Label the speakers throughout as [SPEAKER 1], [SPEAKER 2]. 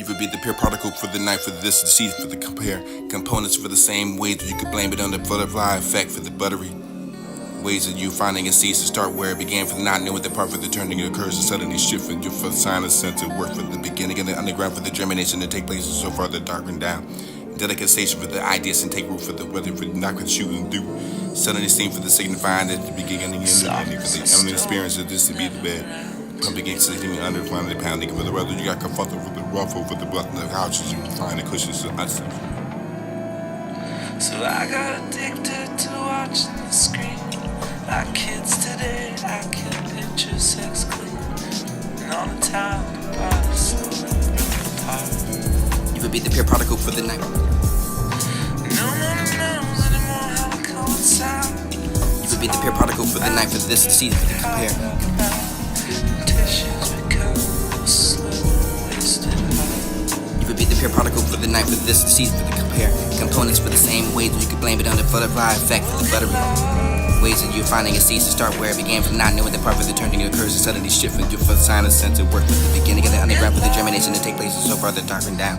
[SPEAKER 1] You would be the pure particle for the night, for this, the seed for the compare. Components for the same way that you could blame it on the butterfly effect for the buttery. Ways that you finding a cease to start where it began, for the not knowing the part for the turning occurs and suddenly shift for the sign of sense of work for the beginning and the underground for the germination to take place and so far the darkened down. Delicate station for the ideas and take root for the weather for the not going to shoot and do. Suddenly seem for the signifying that the beginning and the ending for the eminent experience of this to be the bed. Pumping against the thing under finally pounding for the weather. You got kerfuffle for the ruffle for the button of couches you find the cushions and us.
[SPEAKER 2] So I got addicted to watching the screen. Like kids today, I can picture sex clean. And all the time, the body slowly broke apart.
[SPEAKER 3] You would be the pure particle for the night.
[SPEAKER 2] No one knows anymore how to coincide.
[SPEAKER 3] You would be the pure particle for the night, for this, the season for the compare.
[SPEAKER 2] Tissues become slow, wasted heart.
[SPEAKER 3] You would be the pure particle for the night, for this, the season for the compare. Components for the same ways that you could blame it on the butterfly effect for the buttery. Ways that you're finding a cease to start where it began, from not knowing the part for the turning occurs and suddenly shifting to for the sign of sense of work with the beginning of the underground for the germination to take place and so far the darkened down.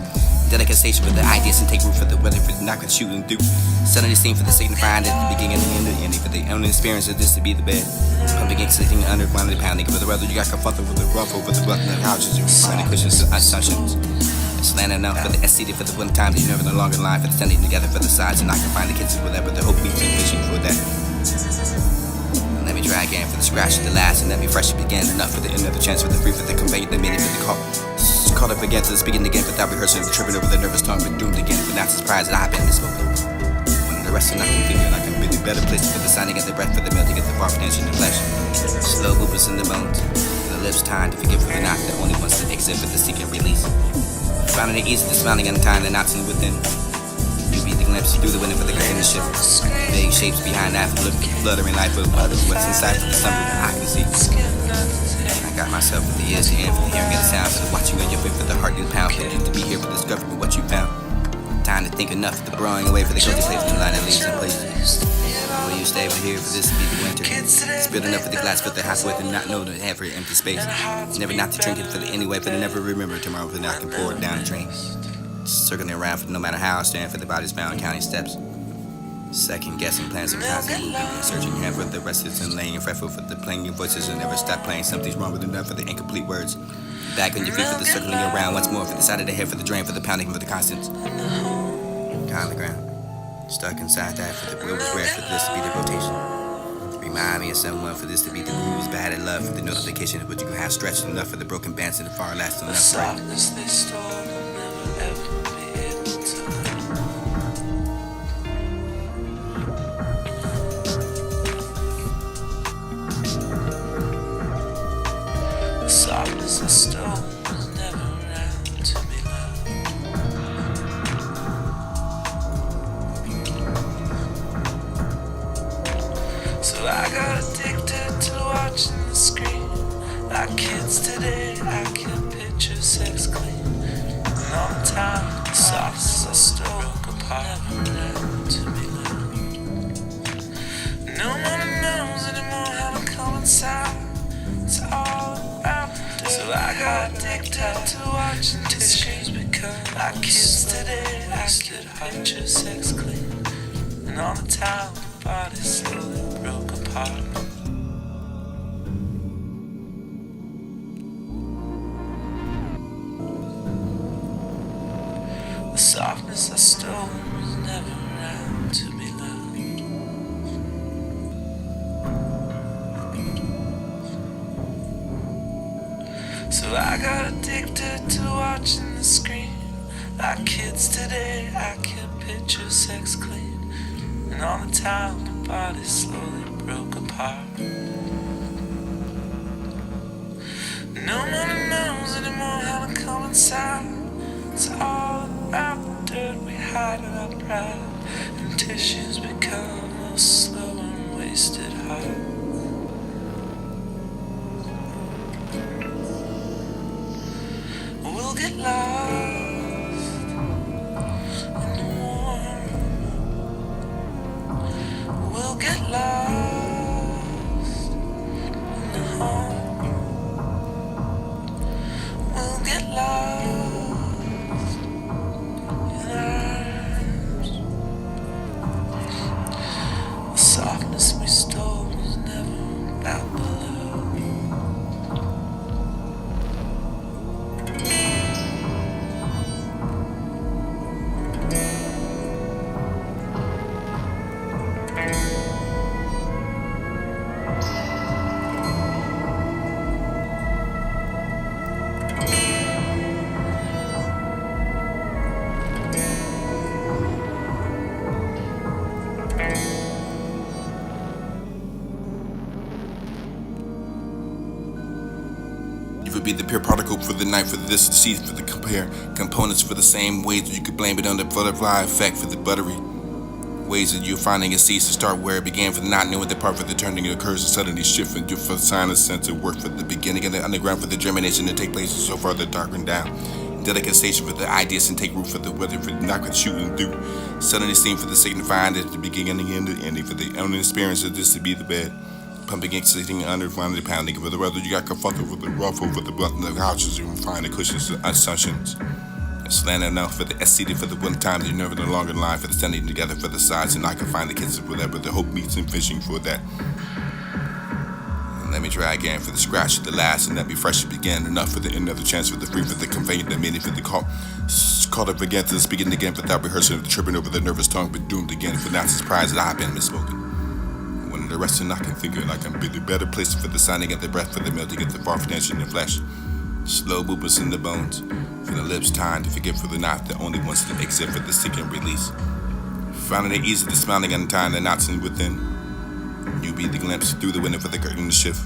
[SPEAKER 3] Delicate station for the ideas and take root for the weather for the not going to shoot and do. Suddenly seem for the signifying at the beginning and the ending for the only experience of this to be the bed. Pumping against the thing under the pounding for the weather. You got kerfuffle for the ruffle for the button of couches you find the cushions and assumptions. Slant enough for the SCD for the one time that you never no longer line for the standing together for the sides and I can find the kids with whatever the hope meets and fishing for that. Let me try again for the scratch of the last and let me fresh begin enough for the another chance for the free for the convey the minute for the call. Caught up again to the speaking again without rehearsing, tripping over the nervous tongue, but doomed again. But not surprised that I've been this vocal. When the rest of nothing figure like I'm really better placed for the signing of the breath, for the melting of the bark tension in the flesh. Slow movements in the bones, the lips time to forgive for the knot that only wants to exit for the seeking release. Finding it easy to smiling untying the knots in within. You beat the glimpse through the window for the grain of ship. Vague shapes behind that fluttering life of what's inside for the summer that I can see. I got myself with the ears to end for the hearing of the sounds, for the watching of your whip for the heart new pound, for you to be here for discovering what you found. Time to think enough for the broing away for the cozy place and line of leaves in place. Will you stay over here for this to be the winter? Spill enough for the glass for the house with and not know to have for empty space. Never not to drink it for the anyway, but never remember tomorrow for the I can pour it down the drain. Circling around for no matter how I stand for the bodies found counting steps. Second guessing plans and constant moving and searching hand for the restless and laying fretful for the playing your voices and never stop playing. Something's wrong with enough for the incomplete words. Back on your feet for the circling around once more for the side of the head for the drain for the pounding for the constants. On the ground, stuck inside that for the will was red for this to be the rotation. Remind me of someone for this to be the grooves bad at love for the notification of what you can have stretched enough for the broken bands and the far lasting enough right.
[SPEAKER 2] They store will never ever be able to the softness I stole was never around to be loved. So I got addicted to watching the screen. Like kids today, I can picture sex clean. And all the time, the softness I stole broke apart, never around to be loved. No one knows anymore how to coincide. It's all about the dirt. So I got addicted to watching tissues become like kids today. I could picture sex clean. And all the time, the body slowly broke apart. The softness I stole was never around to be loved. So I got addicted to watching the screen. Like kids today, I can picture sex clean. And all the time, the body slowly broke apart. No one knows anymore how to coincide. It's all about the dirt we hide in our pride. And tissues become a slow and wasted heart. We'll get lost in the warm. We'll get lost in the home. We'll get lost
[SPEAKER 1] Compare particle for the night for this, the seed for the compare. Components for the same ways that you could blame it on the butterfly effect for the buttery. Ways that you're finding it cease to start where it began for the not knowing the part for the turning occurs and suddenly shift and for the sign of sense of work for the beginning and the underground for the germination to take place and so far the darkened down. Delicate station for the ideas and take root for the weather for the knock with shooting through. Suddenly steam for the signifying at the beginning and the ending for the only experience of this to be the bed. Pumping, sitting under, finally pounding for the weather. You got kerfuffle for the ruffle for the button of couches you can find the cushions and assumptions. Slanted enough for the SCD for the one time you're never no longer in line for the standing together for the sides and I can find the kids or whatever the hope meets and fishing for that. And let me try again for the scratch at the last and that be fresh to begin enough for the another chance for the free for the conveying the meaning for the call. Called up again to the speaking again without rehearsing of the tripping over the nervous tongue but doomed again for not surprised that I've been misspoken. When the rest of I can figure I can be the better place for the sounding of the breath for the melting of the far financial in the flesh. Slow movements in the bones, for the lips time to forget for the knife, the only ones that exit for the seek and release. Finding it easy to smiling and untying the knots in within. You be the glimpse through the window for the curtain to shift.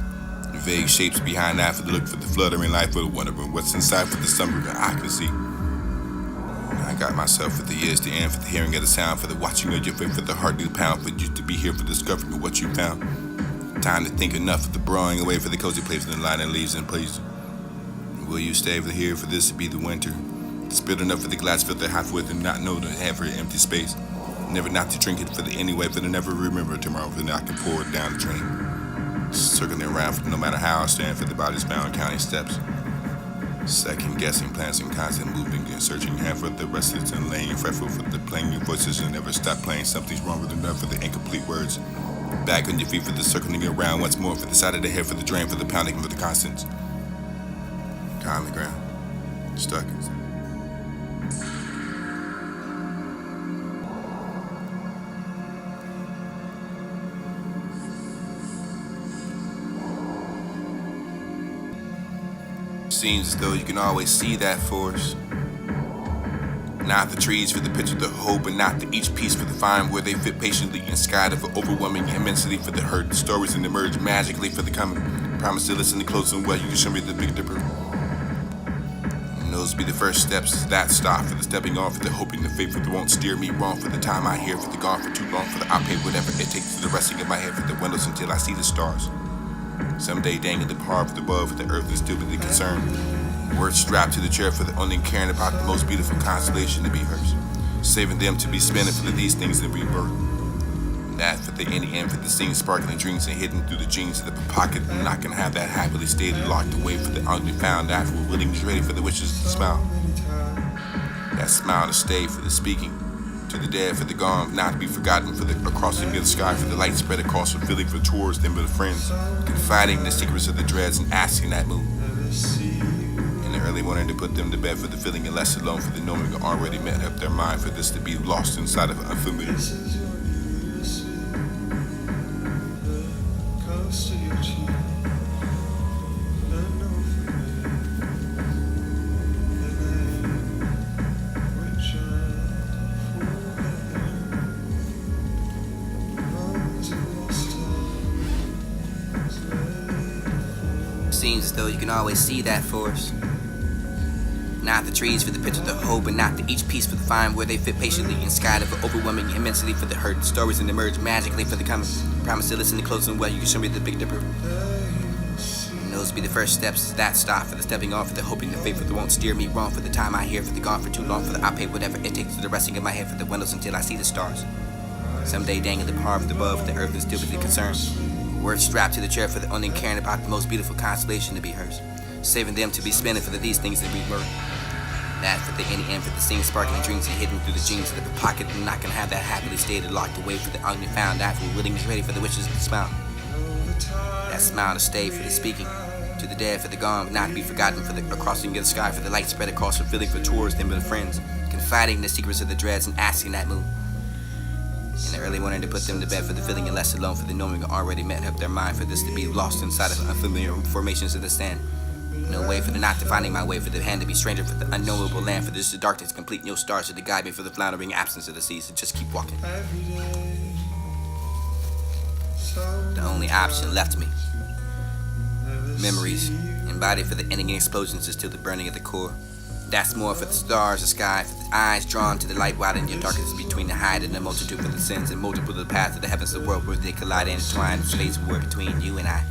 [SPEAKER 1] Vague shapes behind that for the look for the fluttering life for the wondering what's inside for the summer that I can see. I got myself for the ears to end for the hearing of the sound for the watching of your face for the heart to pound for you to be here for discovering of what you found. Time to think enough of the broadening away for the cozy place for the line and leaves and please. Will you stay here for this to be the winter? Spit enough for the glass filter half with and not know to have for empty space. Never not to drink it for the anyway, for the never remember tomorrow for the I can pour it down the drain. Circling around for no matter how I stand for the bodies bound counting steps. Second guessing plans and constant moving and searching hand for the restless and laying fretful for the playing your voices and never stop playing something's wrong with enough for the incomplete words. Back on your feet for the circling around once more for the side of the head for the drain for the pounding for the constants. On the ground, stuck. Seems as though you can always see that force. Not the trees for the picture, the hope, and not the each piece for the find where they fit patiently in sky of overwhelming immensity for the hurt stories and emerge magically for the coming. Promise to listen to close and well, you can show me the Big Dipper. Those be the first steps, that stop for the stepping off for the hoping the faith for the won't steer me wrong for the time I hear for the gone for too long for the I pay whatever it takes for the resting of my head for the windows until I see the stars. Someday dangling the par for the above for the earth is still be the concern. Words strapped to the chair for the only caring about the most beautiful constellation to be hers. Saving them to be spinning for these things that rebirth. That for the any end for the same sparkling dreams and hidden through the jeans of the pocket and not gonna have that happily stated locked away for the ugly found after we're willing to ready for the wishes to smile. That smile to stay for the speaking. To the dead for the gone, not to be forgotten for the across the sky for the light spread across the feeling for towards them but the friends. Confiding the secrets of the dreads and asking that move. In the early morning to put them to bed for the feeling and less alone for the knowing already met up their mind for this to be lost inside of unfamiliar.
[SPEAKER 3] Seems as though you can always see that force. Not the trees for the picture, the hope, and not the each piece for the find where they fit patiently in sky of overwhelming immensity for the hurt stories and emerge magically for the coming. Promise to listen to close and well, you can show me the Big Dipper. And those be the first steps, that stop for the stepping off for the hoping the faith for the won't steer me wrong for the time I hear for the gone for too long for the I pay whatever it takes for the resting of my head for the windows until I see the stars. Someday dangling the par for the above for the earth is still be the concern. Words strapped to the chair for the only caring about the most beautiful constellation to be hers. Saving them to be spinning for these things that we were. That for the any end for the same sparkling dreams and hidden through the jeans of the pocket and not gonna have that happily stated locked away for the ugly found after we're willing is ready for the wishes of the smile. That smile to stay for the speaking. To the dead for the gone, not to be forgotten for the crossing of the sky for the light spread across the feeling for towards them but the friends. Confiding the secrets of the dreads and asking that move. In the early morning to put them to bed for the feeling and less alone for the knowing already met up their mind for this to be lost inside of unfamiliar formations of the stand. No way for the not to finding my way for the hand to be stranger for the unknowable land for this the darkness complete no stars to guide me for the floundering absence of the seas so just keep walking. The only option left me. Memories and embodied for the ending explosions is still the burning of the core. That's more for the stars, the sky, for the eyes drawn to the light widening your darkness between the hide and the multitude for the sins and multiple of the paths of the heavens, the world where they collide and entwine, space war between you and I.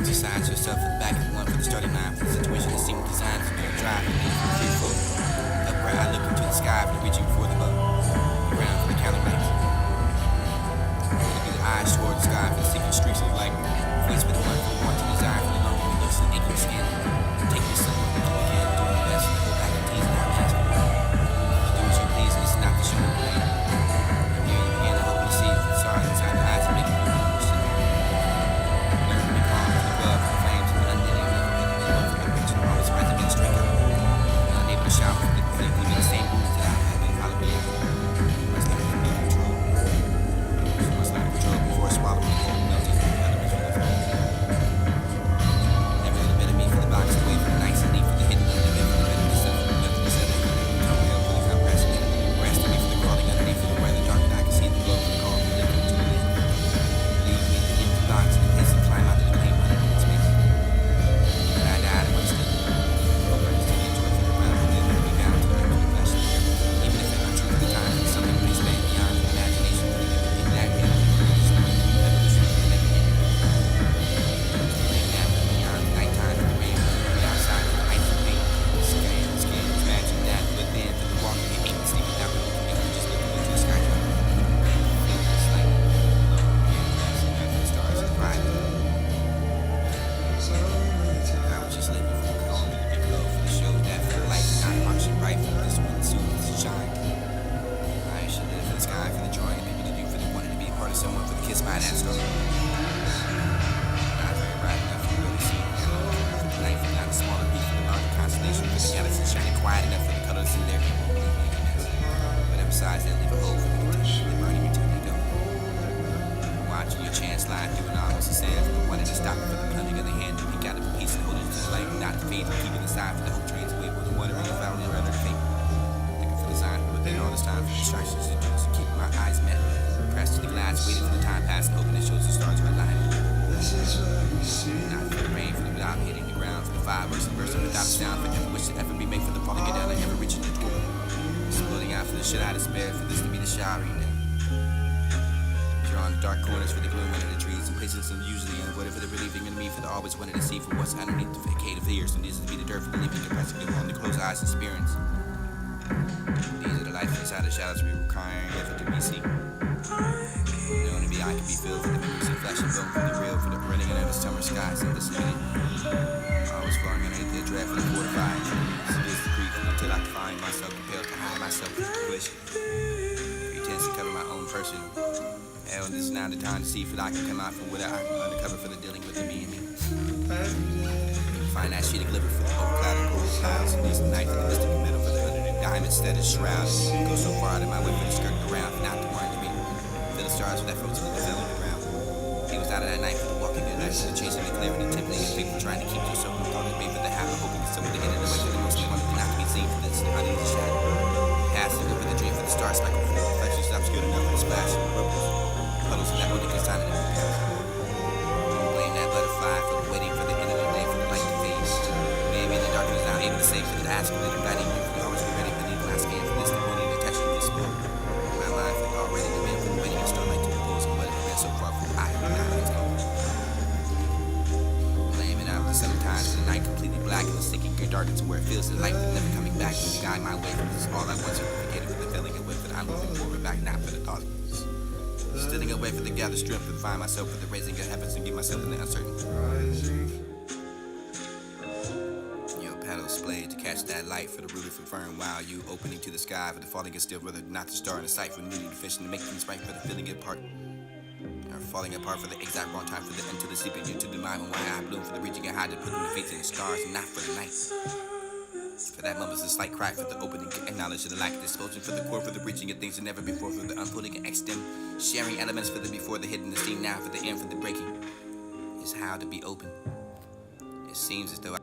[SPEAKER 3] Exercise yourself at the back of one for the starting line for the situation that seemed designed for your drive and need for free flow. Up where I look into the sky for reaching for the bow. The ground for the counter lights. Look at the eyes toward the sky for the secret streaks of light. Voice with the one for the want to desire for the longer it looks and aching skin. Take me somewhere we can do our best to go back and tease and not master. Do as you please and it's not the show. And here you begin to hope and see the stars inside the eyes and make you understand. Learn to be calm to the glove for the flames and the unending love for my picture. Always right to be a straight up. Unable to shout for the completely the same rules that I have been following. Must not be control. Must not control before swallowing the whole melting elements from the phone. Every little bit of me for the box away from the nice and neat for the hidden under bed for the better the stuff for the left and the center. Come hell for the compressing it. Resting me for the crawling underneath for the bright and dark and I can see the glow for the call from the liquid to the lid. Leave me in the empty box and the place and climb out to the cave under the space. When I died, I was still. Hope I can still enjoy for the ground and then be bound to the earth and flesh. Even if it's not true at the time, it's something we expand beyond the imagination. In that way, evolution of the naked end. Laying down beyond the nighttime for the rain, the outside for the ice and pain. Skin, imagine that, but then for the walking and ain't sleeping down the road and just looking into the sky. It's like low, after the stars are bright. I was just living for the call me to be glow for the show that for the light and not marching bright for this one soon to shine. I should live for the sky for the joy and maybe to do for the wanting to be a part of someone for the kiss by that star. Not very bright enough for really see the light for not a smaller beat for the larger constellation for the galaxy shining quiet enough for the colors in there people believe in this. But emphasize they leave a hole for the contention and burning me till they don't. Watching your chance slide through an almost a sand for the one that is stopping for the cunning of the hand to peek out of a piece and hold it to the light, not the fade and keeping the side for the hope trains away with the water and the fountain and rather the fate. Looking for the sign from within all this time for distractions to do to keep my eyes met. Pressed to the glass, waiting for the time pass and hoping it shows the stars are aligned. Not for the rain, for the without hitting the ground, for the fireworks and bursting without a sound, for every wish to ever be made for the falling it down and ever reaching the door. Exploding out for the shit I despair, for this to be the showering day. Drawing the dark corners for the gloom under the trees and placing some usually in whatever the relieving in me for the always wanted to see for what's underneath the facade of the ears and these to be the dirt for the leaving depressing upon the closed eyes and spirits. These are the lights inside the shadows we requiring effort to be seen. Known to be I can be filled for the memories of flesh and bone. feeling for the real, for the running under the summer skies. And listen to it. I was flying underneath the draft for the fortified. So this the grief until I find myself compelled to hide myself in the bush. Pretends to cover my own person. Hell, this is now the time to see if I can come out from what I'm undercover for the dealing with me and me. Find that sheet of glitter for the overclouded gold clouds. And these nights in the mystical middle for the underneath diamonds that is shrouded. Go so far that my way for the skirt around, not to warn to me. Feel the stars with that frozen that fell on the ground. He was out of that night for the walking good night, for the chasing the clarity, tempting and faithful, trying to keep yourself from thought and made for the happen, hoping it's someone to get in the way for the most wanted not to be seen for this honey the shadow. Passing over the dream for the stars like a full reflections, obscured enough for the splash of the ripples. Puddles of that only consigned in the past. Blame that butterfly for the waiting for the end of the day for the light to fade. Maybe in the darkness I'm able to say for the task of inviting you for always be ready for the last scan for this, the morning attached to this book. My mind for already the man for the waiting and starlight to propose and what has been so far from I have not been told. Blame it out the sometimes the night completely black and the sinking gear dark into where it feels the light never coming back to guide my way from this is all I want to forget it for the feeling and with it I'm moving forward back not for the thought. Stealing away for the gathered strength to find myself for the raising of heavens and give myself in the uncertain. Your paddle splayed to catch that light for the rooted from firm while you opening to the sky for the falling is still rather not the star in the sight for needing to fish and to make things right for the feeling apart. Or falling apart for the exact wrong time for the end to the sleeping you to the mind when why I bloom for the reaching and high to put in the faith in the stars and not for the night. For that moment's a slight cry for the opening, acknowledge the lack of disposal for the core, for the reaching of things that never before, for the unputting and extend, sharing elements for the before, the hidden, the seen now, for the end, for the breaking, is how to be open. It seems as though